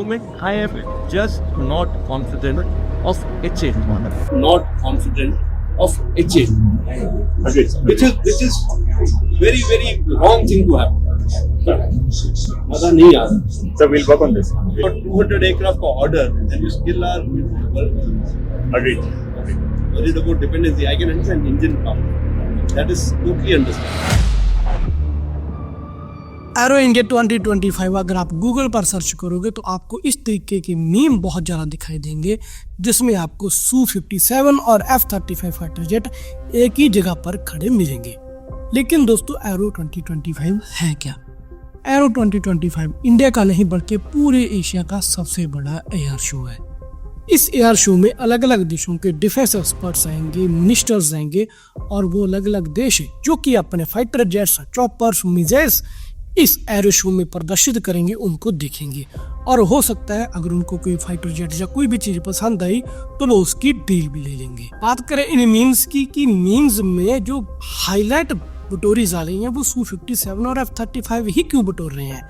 moment, I am just not confident of H8. Not confident of H8. Okay. Which is very very wrong thing to happen. मजा नहीं आ रहा. So we'll work on this. For 200 aircraft का order, and you still are Agreed. worried about dependency. I can understand engine problem. That is totally understandable. Arrow India 2025 अगर आप Google पर search करोगे तो आपको इस तरीके के मीम बहुत ज़्यादा दिखाई देंगे, जिसमें आपको Su-57 और F-35 फाइटर जेट एक ही जगह पर खड़े मिलेंगे. लेकिन दोस्तों, एरो 2025 है क्या? एरो 2025 इंडिया का नहीं बल्कि पूरे एशिया का सबसे बड़ा एयर शो है. इस एयर शो में अलग अलग देशों के डिफेंस एक्सपर्ट्स आएंगे, मिनिस्टर्स आएंगे और वो अलग अलग देश जो कि अपने फाइटर जेट्स, चॉपर्स, मिसाइल्स इस एरो शो में प्रदर्शित करेंगे, उनको देखेंगे. और हो सकता है अगर उनको कोई फाइटर जेट या कोई भी चीज पसंद आई तो वो उसकी डील भी ले लेंगे. बात करें इन मीम्स की कि मीम्स में जो हाईलाइट बटोरी जा रही हैं वो Su-57 और F-35 ही क्यों बटोर रहे हैं?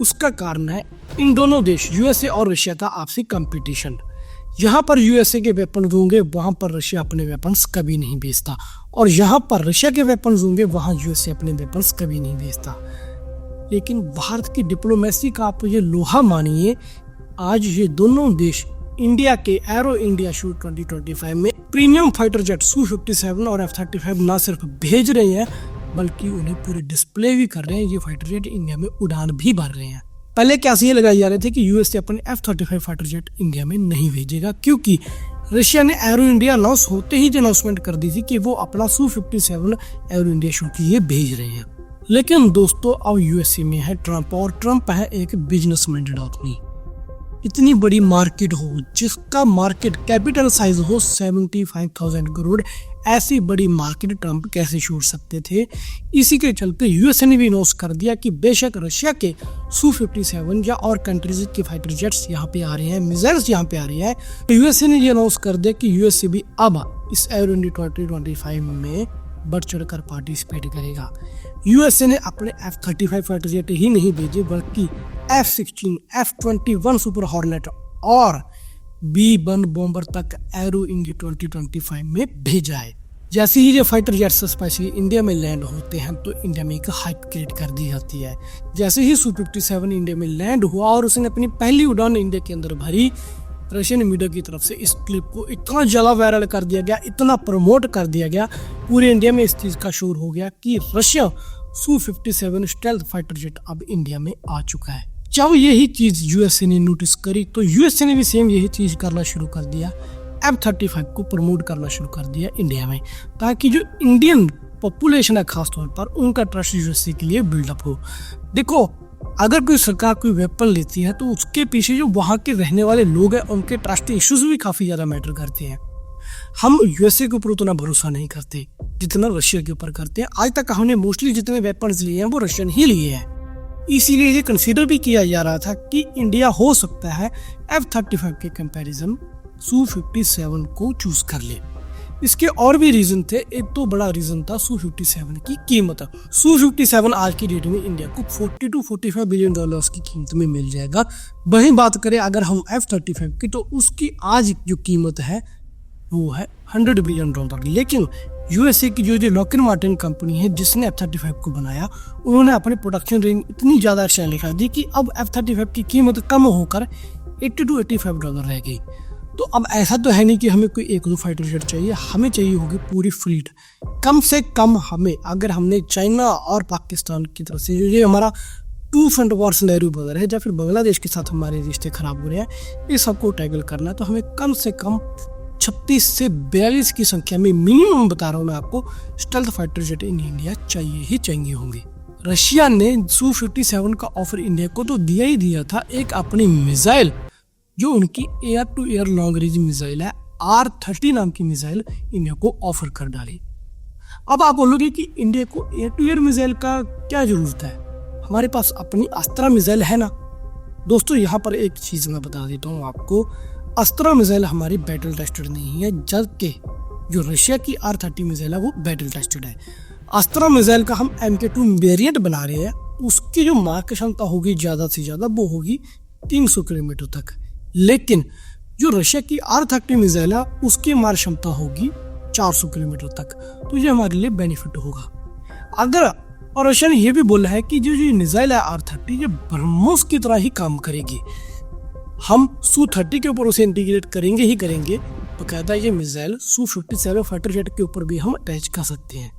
उसका कारण है इन दोनों देश यूएसए और रशिया का आपसी कंपटीशन. यहाँ पर यूएसए के वेपन्स होंगे, वहाँ पर रशिया अपने वेपन्स कभी नहीं बेचता, और यहाँ पर रशिया के वेपन्स होंगे, वहाँ यूएसए अपने वेपन्स कभी नहीं बेचता. लेकिन भारत की डिप्लोमेसी का आप ये लोहा मानिए, आज ये दोनों देश इंडिया के एरो इंडिया शो 2025 में प्रीमियम फाइटर जेट Su-57 और F-35 ना सिर्फ भेज रहे हैं बल्कि उन्हें पूरे डिस्प्ले भी कर रहे हैं. ये फाइटर जेट इंडिया में उड़ान भी भर रहे हैं. पहले क्या ये लगाए जा रहे थे कि यूएसए अपने F-35 फाइटर जेट इंडिया में नहीं भेजेगा, क्योंकि रशिया ने एरो इंडिया अनाउंस होते ही अनाउंसमेंट कर दी थी कि वो अपना Su-57 एरो इंडिया शो के लिए भेज रहे हैं. लेकिन दोस्तों, अब यूएसए में है ट्रंप, और ट्रंप है एक बिजनेस माइंडेड आदमी. इतनी बड़ी मार्केट हो, जिसका मार्केट कैपिटल साइज हो 75,000 करोड़, ऐसी बड़ी मार्केट ट्रंप कैसे छोड़ सकते थे? इसी के चलते यूएसए ने भी अनाउंस कर दिया कि बेशक रशिया के Su-57 या और कंट्रीज के फाइटर जेट्स यहाँ पे आ रहे हैं, मिसाइल्स यहाँ पे आ रही हैं, तो यूएसए ने ये अनाउंस कर दिया कि यूएसए भी अब इस एरो इंडिया 2025 में बढ़ चढ़कर पार्टिसिपेट करेगा. यूएसए ने अपने F-35 फाइटर जेट ही नहीं भेजे बल्कि F-16, F-21 सुपर हॉर्नेट और B-1 बॉम्बर तक एरो इंडिया 2025 में भेजा है. जैसे ही ये फाइटर जेट्स स्पेशली इंडिया में लैंड होते हैं तो इंडिया में एक हाइप क्रिएट कर दी जाती है. जैसे ही Su-57 इंडिया में लैंड हुआ और उसने अपनी पहली उड़ान इंडिया के अंदर भरी, रशियन मीडिया की तरफ से इस क्लिप को इतना ज़्यादा वायरल कर दिया गया, इतना प्रमोट कर दिया गया, पूरे इंडिया में इस चीज़ का शोर हो गया कि Russia Su-57 stealth fighter jet अब इंडिया में आ चुका है. जब यही चीज़ यूएसए ने नोटिस करी तो यूएसए ने भी सेम यही चीज़ करना शुरू कर दिया, F-35 को प्रमोट करना शुरू कर दिया इंडिया में, ताकि जो इंडियन पॉपुलेशन है खासतौर पर उनका ट्रस्ट यूएसए के लिए बिल्डअप हो. देखो, अगर कोई सरकार कोई वेपन लेती है तो उसके पीछे जो वहाँ के रहने वाले लोग हैं उनके ट्रस्ट इश्यूज भी काफ़ी ज़्यादा मैटर करते हैं. हम यूएसए के ऊपर उतना भरोसा नहीं करते जितना रशिया के ऊपर करते हैं. आज तक हमने मोस्टली जितने वेपन्स लिए हैं वो रशियन ही लिए हैं. इसीलिए ये कंसीडर भी किया जा रहा था कि इंडिया हो सकता है F-35 के कंपैरिजन Su-57 को चूज कर ले. इसके और भी रीजन थे. एक तो बड़ा रीजन था Su-57 की कीमत. Su-57 आज की डेट में इंडिया को 40 to 45 बिलियन डॉलर्स की कीमत में मिल जाएगा. वहीं बात करें अगर हम F-35 की तो उसकी आज जो कीमत है वो है $100 बिलियन. लेकिन यूएसए की जो लॉकहीड मार्टिन कंपनी है जिसने F-35 को बनाया, उन्होंने अपने प्रोडक्शन रेंज इतनी ज़्यादा एक्सटेंड कर दी कि अब F-35 की कीमत कम होकर $80 to 85 रह गई. तो अब ऐसा तो है नहीं कि हमें कोई एक दो फाइटर जेट चाहिए, हमें चाहिए होगी पूरी फ्लीट. कम से कम हमें, अगर हमने चाइना और पाकिस्तान की तरफ से जो हमारा टू फ्रंट वॉर सिनेरियो बदल रहा है या फिर बांग्लादेश के साथ हमारे रिश्ते खराब हो रहे हैं, इस सबको टैकल करना है, तो हमें कम से कम 36 से 42 की संख्या में मिनिमम बता रहा हूँ मैं आपको, stealth fighter jet in India चाहिए ही चाहिए होंगे. रशिया ने Su-57 का ऑफर इंडिया को तो दिया ही दिया था. एक अपनी मिसाइल जो उनकी air to air long range missile है, R-30 नाम की मिसाइल इंडिया को ऑफर कर डाली. अब आप बोलोगे कि इंडिया को एयर टू एयर मिसाइल का क्या जरूरत है, हमारे पास अपनी अस्त्रा मिसाइल है ना. दोस्तों, यहाँ पर एक चीज़ मैं बता देता हूँ आपको, अस्त्रा मिसाइल हमारी बैटल टेस्टेड नहीं है, जबकि जो रशिया की R-30 मिसाइल है वो बैटल टेस्टेड है. अस्त्रा मिसाइल का हम MK2 वेरिएंट बना रहे हैं, उसकी जो मारक क्षमता होगी ज़्यादा से ज़्यादा वो होगी 300 किलोमीटर तक। लेकिन जो रशिया की R-30 मिसाइल है उसकी मार क्षमता होगी 400 किलोमीटर तक, तो ये हमारे लिए बेनिफिट होगा। अगर और रशिया ने यह भी बोला है कि जो मिसाइल है R-30 ये ब्रह्मोस की तरह ही काम करेगी। हम Su-30 के ऊपर उसे इंटीग्रेट करेंगे ही करेंगे, बकायदा ये मिसाइल Su-57 फाइटर जेट के ऊपर भी हम अटैच कर सकते हैं।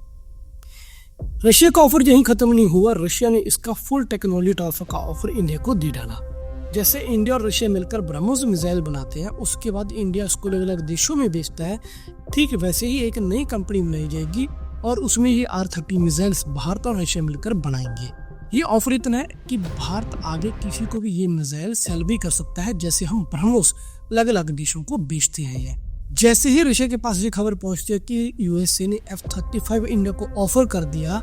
रशिया का ऑफर यहीं खत्म नहीं हुआ, रशिया ने इसका फुल टेक्नोलॉजी ट्रांसफर का ऑफर इंडिया को दे डाला। जैसे इंडिया और रशिया मिलकर ब्रह्मोस मिसाइल बनाते हैं, उसके बाद इंडिया इसको अलग अलग देशों में बेचता है, ठीक वैसे ही एक नई कंपनी बनाई जाएगी और उसमें ये R-30 मिसाइल्स भारत और रशिया मिलकर बनाएंगे। ये ऑफर इतना है कि भारत आगे किसी को भी ये मिसाइल सेल भी कर सकता है, जैसे हम ब्रह्मोस अलग अलग देशों को बेचते हैं। ये जैसे ही रशिया के पास ये खबर पहुंचती है कि यूएसए ने F-35 इंडिया को ऑफर कर दिया,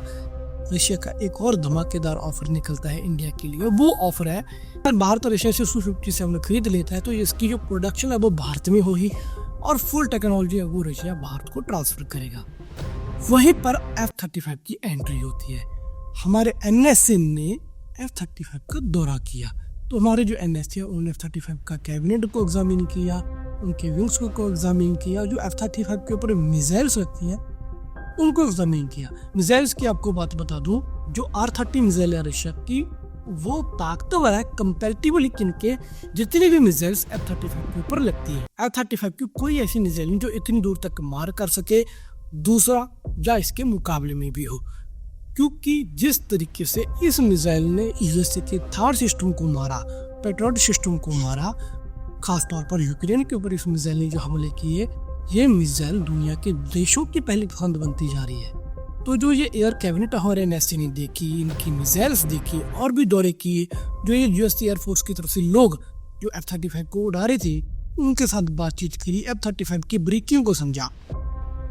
रशिया का एक और धमाकेदार ऑफर निकलता है इंडिया के लिए। वो ऑफर है भारत और रशिया से Su-57 खरीद लेता है तो इसकी जो प्रोडक्शन है वो भारत में होगी और फुल टेक्नोलॉजी है वो रशिया भारत को ट्रांसफर करेगा। वहीं पर F-35 की एंट्री होती है। हमारे NSA ने F-35 का दौरा किया, तो हमारे जो NSA है उन्होंने F-35 का कैबिनेट को एग्जामिन किया, उनके विंग्स को एग्जामिन किया, जो F-35 के ऊपर मिसाइल्स रखती हैं उनको एग्जामिन किया। मिसाइल्स की आपको बात बता दूं, जो R-30 मिसाइल है रशिया की वो ताकतवर है कंपैरेटिवली किनके जितनी भी मिसाइल्स F-35 के ऊपर लगती है। F-35 की कोई ऐसी मिसाइल नहीं जो इतनी दूर तक मार कर सके दूसरा या इसके मुकाबले में भी हो, क्योंकि जिस तरीके से इस मिसाइल ने यूएसए के थार सिस्टम को मारा, पेट्रोट सिस्टम को मारा, खासतौर पर यूक्रेन के ऊपर इस मिसाइल ने जो हमले किए, ये मिसाइल दुनिया के देशों की पहली पसंद बनती जा रही है। तो जो ये एयर कैबिनेट हमारे NSA ने देखी, इनकी मिसाइल्स देखी और भी दौरे किए, जो ये यूएस एयरफोर्स की तरफ से लोग जो F-35 को उड़ा रहे थे उनके साथ बातचीत करी, F-35 की ब्रीकिंग को समझा,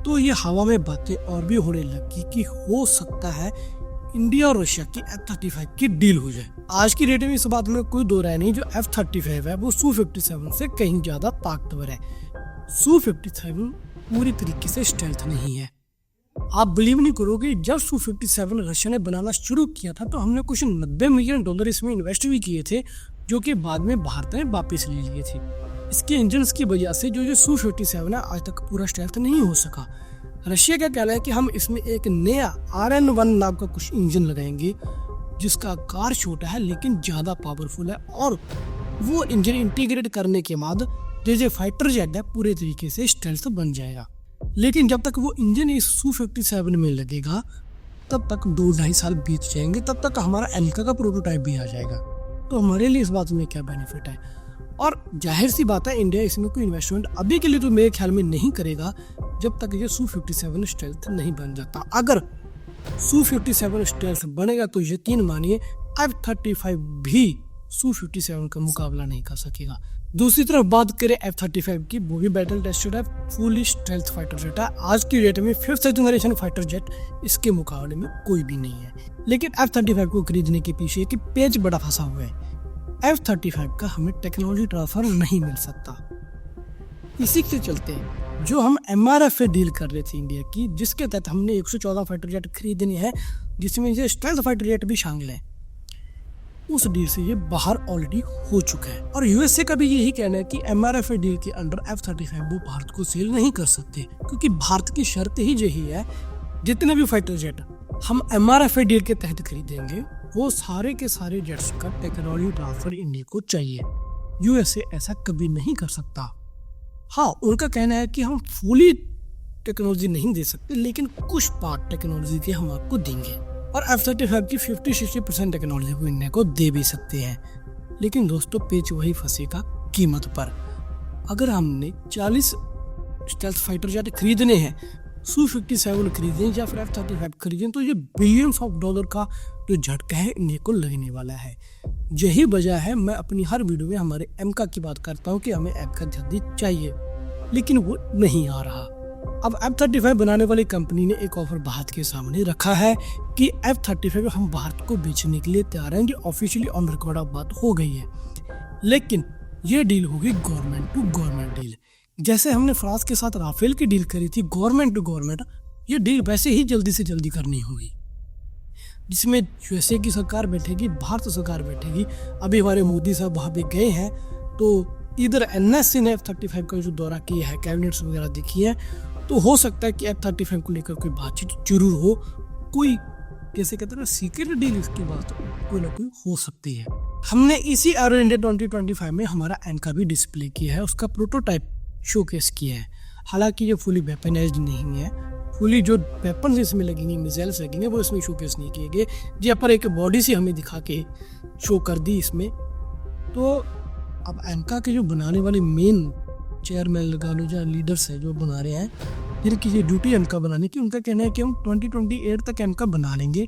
तो ये हवा में बातें और भी होने लगी कि हो सकता है इंडिया और रशिया की F-35 की डील हो जाए। आज की डेट में इस बात में कोई दो राय नहीं, जो F-35 है वो Su-57 से कहीं ज्यादा ताकतवर है। Su-57 पूरी तरीके से स्टेल्थ नहीं है। आप बिलीव नहीं करोगे, जब Su-57 रशिया ने बनाना शुरू किया था तो हमने कुछ $90 मिलियन इसमें इन्वेस्ट भी किए थे, जो कि बाद में भारत ने वापस ले लिए थे। इसके इंजन की वजह से जो Su-57 है आज तक पूरा स्टेल्थ नहीं हो सका। रशिया का कहना है कि हम इसमें एक नया RN-1 नाम का कुछ इंजन लगाएंगे जिसका आकार छोटा है लेकिन ज़्यादा पावरफुल है, और वो इंजन इंटीग्रेट करने के बाद जो फाइटर जेट है पूरे तरीके से स्टेल्थ बन जाएगा। लेकिन जब तक वो इंजन इस Su-57 में लगेगा तब तक 2-2.5 साल बीत जाएंगे, तब तक हमारा एल्का का प्रोटोटाइप भी आ जाएगा। तो हमारे लिए इस बात में क्या बेनिफिट है? और जाहिर सी बात है इंडिया इसमें कोई इन्वेस्टमेंट अभी के लिए तो मेरे ख्याल में नहीं करेगा जब तक ये Su-57 स्टेल्थ नहीं बन जाता। अगर Su-57 स्टेल्थ बनेगा तो यकीन मानिए F-35 भी Su-57 का मुकाबला नहीं कर सकेगा। दूसरी तरफ बात करें F-35 की, वो भी बैटल टेस्टेड है, फुली स्टेल्थ फाइटर जेट है। आज की डेट में 5th जनरेशन फाइटर जेट इसके मुकाबले में कोई भी नहीं है। लेकिन F-35 को खरीदने के पीछे कि पेज बड़ा फंसा हुआ है। F-35 का हमें टेक्नोलॉजी ट्रांसफर नहीं मिल सकता। इसी के चलते जो हम MRF से डील कर रहे थे इंडिया की, जिसके तहत हमने 114 फाइटर जेट खरीदने हैं जिसमें ये स्टेल्थ फाइटर जेट भी शामिल है, उस डील से ये बाहर ऑलरेडी हो चुका है। और यूएसए का भी यही कहना है कि MRF डील के अंडर F-35 वो भारत को सेल नहीं कर सकते, क्योंकि भारत की शर्त ही यही है जितने भी फाइटर जेट हम MRF डील के तहत खरीदेंगे वो सारे के सारे जेट्स का टेक्नोलॉजी ट्रांसफर इंडिया को चाहिए। यूएसए ऐसा कभी नहीं कर सकता। हाँ, उनका कहना है कि हम फुली टेक्नोलॉजी नहीं दे सकते, लेकिन कुछ पार्ट टेक्नोलॉजी के हम आपको देंगे, और F-35 की 50-60% टेक्नोलॉजी को इंडिया को दे भी सकते हैं। लेकिन दोस्तों पेच वही फंसेगा कीमत पर। अगर हमने 40 स्टेल्थ फाइटर जेट खरीदने हैं, Su-57 खरीदें या फिर F-35 खरीदें, तो ये बिलियंस ऑफ डॉलर का जो झटका है इंडिया को लगने वाला है। यही वजह है मैं अपनी हर वीडियो में हमारे एमका की बात करता हूँ कि हमें एमका जल्दी चाहिए, लेकिन वो नहीं आ रहा। अब F-35 बनाने वाली कंपनी ने एक ऑफर भारत के सामने रखा है कि F-35 हम भारत को बेचने के लिए तैयार हैं। ये ऑफिशियली ऑन रिकॉर्ड बात हो गई है, लेकिन ये डील होगी गवर्नमेंट टू गवर्नमेंट डील। जैसे हमने फ्रांस के साथ राफेल की डील करी थी गवर्नमेंट टू गवर्नमेंट, ये डील वैसे ही जल्दी से जल्दी करनी होगी। जिसमें यूएसए की सरकार बैठेगी, भारत सरकार बैठेगी। अभी हमारे मोदी साहब वहाँ पे गए हैं, तो इधर एनएससी ने F-35 का जो दौरा किया है, कैबिनेट्स वगैरह देखी है, तो हो सकता है कि F-35 को लेकर कोई बातचीत जरूर हो। कोई कैसे कहते हैं ना, सीक्रेट डील इसकी बात कोई ना कोई हो सकती है। हमने इसी एरो इंडिया 2025 में हमारा एनका भी डिस्प्ले किया है, उसका प्रोटोटाइप शोकेस किया है। हालांकि ये फुली वेपनाइज्ड नहीं है, फुली जो वेपन्स इसमें लगेंगे, मिसाइल्स लगेंगे, वो इसमें शोकेस नहीं किए गए। जी पर एक बॉडी से हमें दिखा के शो कर दी इसमें। तो अब एनका के जो बनाने वाले मेन चेयरमैन लगा लो, जो लीडर्स हैं जो बना रहे हैं, जिनकी ये ड्यूटी एनका बनाने की, उनका कहना है कि हम 2028 तक एनका बना लेंगे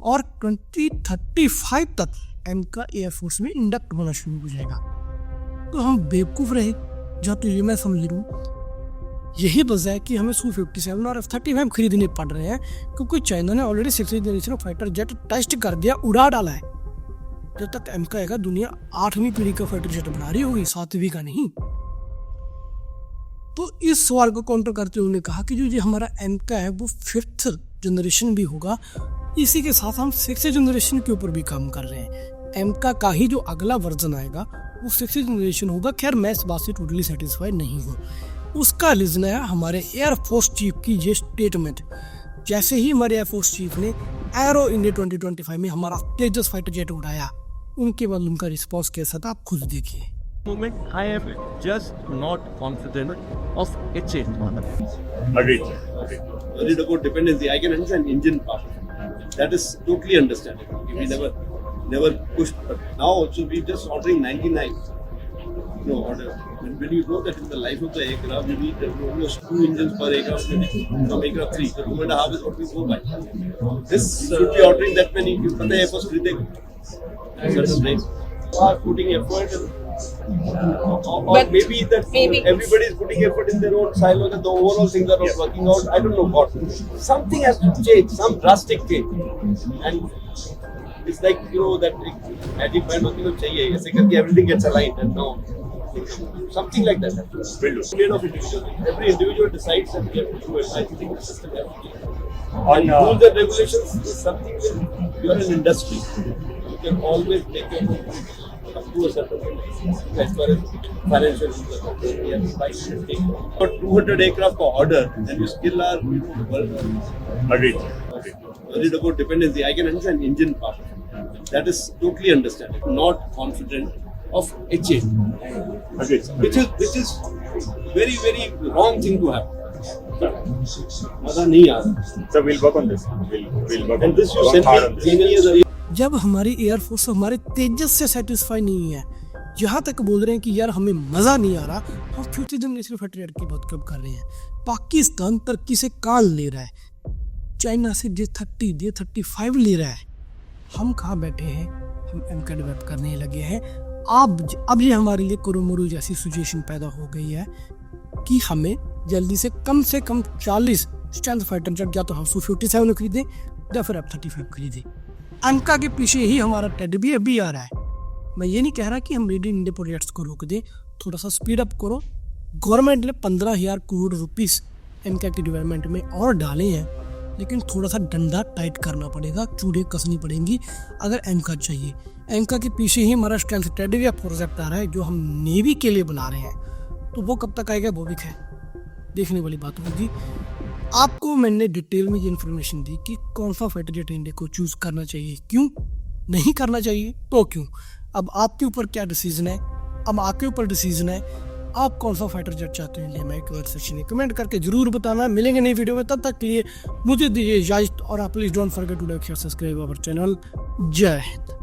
और 2035 तक एनका एयरफोर्स में इंडक्ट होना शुरू हो जाएगा। तो हम बेवकूफ़ रहे, जहाँ तो ये मैं समझ लूँ यही वजह है कि हमें Su-57 और F-35 खरीदने पड़ रहे हैं, क्योंकि चाइना ने already 6th generation fighter jet test कर दिया, उड़ा डाला है। जब तक एनका आएगा दुनिया 8वीं पीढ़ी का फाइटर जेट बना रही होगी, 7वीं का नहीं। तो इस सवाल को काउंटर करते हुए उन्होंने कहा कि जो ये हमारा एनका है वो 5th जनरेशन भी होगा। इसी के साथ हम 6th जनरेशन के ऊपर भी काम कर रहे हैं। एनका का ही जो अगला वर्जन आएगा वो 6th जनरेशन होगा। खैर मैं इस बात से टोटली सेटिस्फाइड नहीं हूँ। उसका रीजन है हमारे एयरफोर्स चीफ की ये स्टेटमेंट। जैसे ही हमारे एयरफोर्स चीफ ने एरो इंडिया 2025 में हमारा तेजस फाइटर जेट उड़ाया, उनके बाद उनका रिस्पॉन्स कैसा था आप खुद देखिए। Moment, I am just not confident of H8. Agreed. Worried about dependency. I can understand engine part. That is totally understandable. We never pushed, but now also we just ordering 99. No order. When you know that in the life of the aircraft, you need almost 2 engines per aircraft from aircraft 3. So 2.5 is what we go by. This should be ordering that many. You put the airforce खरीदेगा. Certain rates. Are putting effort. Or maybe everybody is putting effort in their own silo and the overall things are not working out. I don't know what. Something has to change, some drastic change. And it's like, that magic band होती चाहिए, ऐसे करके everything gets aligned and now something like that. Million of individuals. Every individual decides that we have to do it. I think the system has to change. And rules and regulations is something where you are an industry. You can always make your own. Up to a certain point, as far as financial rules are concerned, we have to take for 200 aircraft per order, and you still are Agreed. worried about dependency. I can understand engine part. That is totally understandable. Not confident of H8, Agreed. which is very very wrong thing to happen. मजा नहीं आ रहा. So we'll work on this. We'll work on And this you work sent hard on this. me as a जब हमारी air force हमारे तेजस से satisfy नहीं है, यहाँ तक बोल रहे हैं कि यार हमें मज़ा नहीं आ रहा, हम फ्यूचर जनरेशन फाइटर जेट की बात कब कर रहे हैं। पाकिस्तान तरक्की से काल ले रहा है, चाइना से J-30 J-35 ले रहा है। हम कहाँ बैठे हैं, हम एनका डेवलप करने लगे हैं। अब ये हमारे लिए कुरुमुरु जैसी सिचुएशन पैदा हो गई है कि हमें जल्दी से कम 40 स्ट्रेंथ फाइटर जेट या तो हम Su-57 खरीदें या फिर F-35 खरीदें। एनका के पीछे ही हमारा टेड भी अभी आ रहा है। मैं ये नहीं कह रहा कि हम मेड इन इंडिया प्रोजेक्ट्स को रोक दें, थोड़ा सा स्पीड अप करो। गवर्नमेंट ने 15,000 करोड़ रुपीस एनका की डेवलपमेंट में और डाले हैं, लेकिन थोड़ा सा डंडा टाइट करना पड़ेगा, चूड़े कसनी पड़ेंगी अगर एनका चाहिए। एनका के पीछे ही हमारा स्ट्रेंथ टेड भी प्रोजेक्ट आ रहा है जो हम नेवी के लिए बना रहे हैं, तो वो कब तक आएगा वो भी है देखने वाली बात होगी। आपको मैंने डिटेल में ये इन्फॉर्मेशन दी कि कौन सा फाइटर जेट इंडिया को चूज़ करना चाहिए, क्यों नहीं करना चाहिए, तो क्यों। अब आपके ऊपर क्या डिसीजन है, अब आपके ऊपर डिसीजन है, आप कौन सा फाइटर जेट चाहते हैं। मैं कमेंट सेक्शन में कमेंट करके जरूर बताना। मिलेंगे नई वीडियो में, तब तक के लिए मुझे दीजिए इजाजत और आप please don't forget to like share subscribe our channel. Jai Hind.